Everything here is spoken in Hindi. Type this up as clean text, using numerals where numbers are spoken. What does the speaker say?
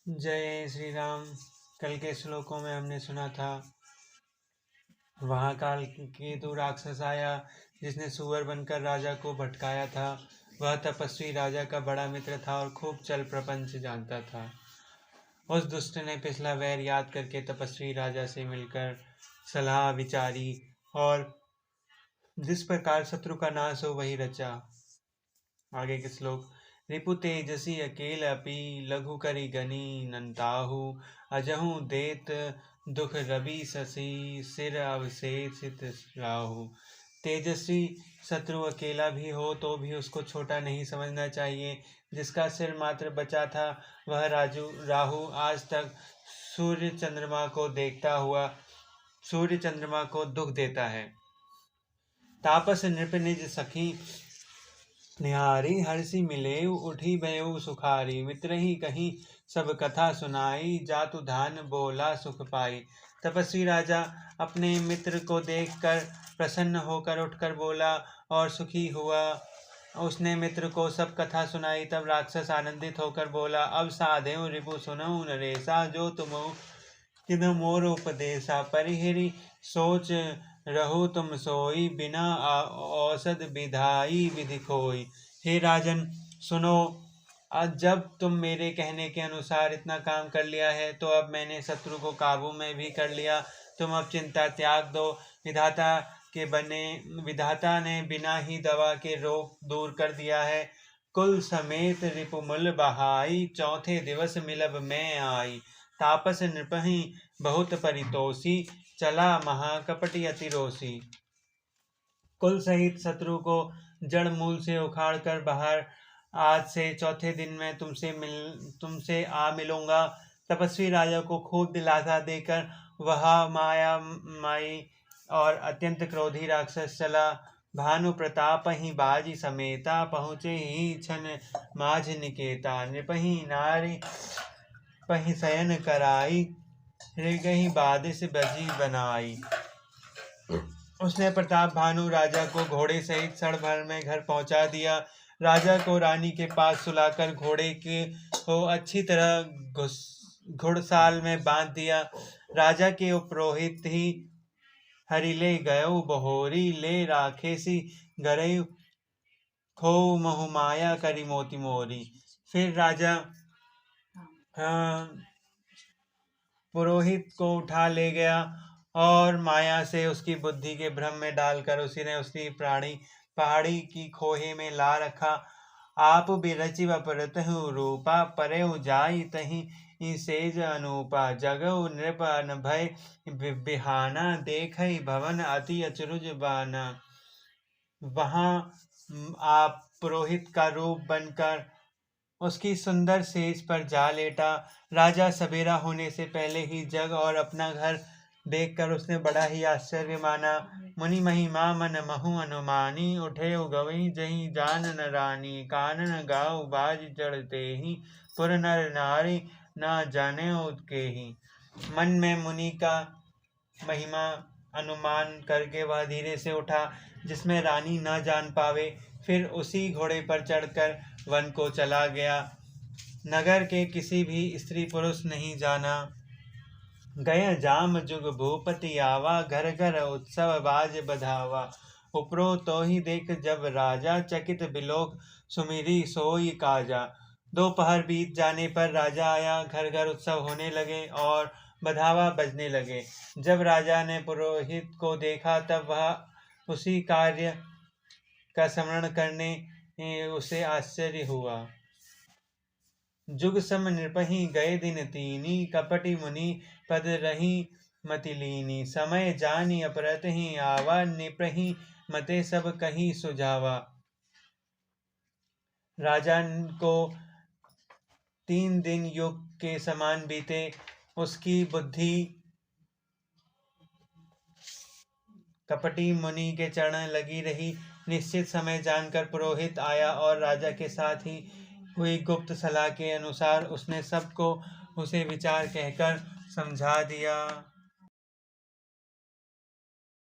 जय श्री राम। कल के श्लोकों में हमने सुना था वहाँ काल केतु राक्षस आया जिसने सुअर बनकर राजा को भटकाया था। वह तपस्वी राजा का बड़ा मित्र था और खूब चल प्रपंच जानता था। उस दुष्ट ने पिछला वैर याद करके तपस्वी राजा से मिलकर सलाह विचारी और जिस प्रकार शत्रु का नाश हो वही रचा। आगे के श्लोक। रिपु तेजसी अकेल अपि लघु करी गनी नंताहु अजहु देत दुख रवि शशि सिर अवशेषित राहु। तेजस्वी शत्रु अकेला भी हो तो भी उसको छोटा नहीं समझना चाहिए। जिसका सिर मात्र बचा था वह राहु आज तक सूर्य चंद्रमा को दुख देता है। तापस नृप निज सखी निहारी हर्षि मिलेउ उठी भयउ सुखारी। मित्र ही कहीं सब कथा सुनाई जातु धान बोला सुख पाई। तपस्वी राजा अपने मित्र को देखकर प्रसन्न होकर उठकर बोला और सुखी हुआ। उसने मित्र को सब कथा सुनाई। तब राक्षस आनंदित होकर बोला, अब साधेउ रिपु सुनऊ नरेशा जो तुमऊ किन मोर उपदेशा। परिहरि सोच रहु तुम सोई बिना औषध विधाई विधि खोई। हे राजन सुनो, आज जब तुम मेरे कहने के अनुसार इतना काम कर लिया है तो अब मैंने शत्रु को काबू में भी कर लिया। तुम अब चिंता त्याग दो। विधाता ने बिना ही दवा के रोग दूर कर दिया है। कुल समेत रिपुमुल बहाई चौथे दिवस मिलब मैं आई। तापस नृपहि बहुत परितोषी चला महाकपटी अतिरोषी। कुल सहित शत्रु को जड़ मूल से उखाड़ कर बाहर आज से चौथे दिन में तुमसे आ मिलूंगा। तपस्वी राजा को खूब दिलासा देकर वह माई और अत्यंत क्रोधी राक्षस चला। भानु प्रताप ही बाजी समेता पहुँचे ही क्षण माझ निकेता। नृपहि नारी पहि शयन कराई गही बादिश बजी बनाई। उसने प्रताप भानु राजा को घोड़े सहित क्षण भर में घर पहुंचा दिया। राजा को रानी के पास सुलाकर घोड़े को अच्छी तरह घुड़साल में बांध दिया। राजा के उपरोहित ही हरिले गयो बहोरी ले राखेसी गरयु खो महुमाया करी मोती मोरी। फिर राजा पुरोहित को उठा ले गया और माया से उसकी बुद्धि के भ्रम में डालकर उसी ने उसकी पहाड़ी की खोहे में ला रखा। आप बिरचि बपरतहु रूपा परेउ जाई तही सेज अनूपा। जगऊ नृप अनभय बिहाना देखई भवन अति अचरुज बाना। वहां आप पुरोहित का रूप बनकर उसकी सुंदर सेज पर जा लेटा। राजा सवेरा होने से पहले ही जग और अपना घर देखकर उसने बड़ा ही आश्चर्य माना। मुनि महिमा मन महु अनुमानी उठे गवई जही जान न रानी। कानन गाँव बाज चढ़ते ही पुर नर नारी न जाने के ही। मन में मुनि का महिमा अनुमान करके वह धीरे से उठा जिसमें रानी न जान पावे। फिर उसी घोड़े पर चढ़कर वन को चला गया। नगर के किसी भी स्त्री पुरुष नहीं जाना। गय जाम जुग भूपति आवा घर घर उत्सव बाज बधावा। उपरो तो ही देख जब राजा चकित बिलोक सुमिरी सोई काजा। दोपहर बीत जाने पर राजा आया। घर घर उत्सव होने लगे और बधावा बजने लगे। जब राजा ने पुरोहित को देखा तब वह उसी कार्य का स्मरण करने उसे आश्चर्य हुआ। जुग सम नृपहि गए दिन तीनी कपटि मुनि पद रही मतिलीनी। समय जानी अपरत ही आवा निप्रहि मते सब कहीं सुझावा। राजा को 3 दिन युग के समान बीते। उसकी बुद्धि कपटी मुनि के चरण लगी रही। निश्चित समय जानकर पुरोहित आया और राजा के साथ ही हुई गुप्त सलाह के अनुसार उसने सबको उसे विचार कहकर समझा दिया।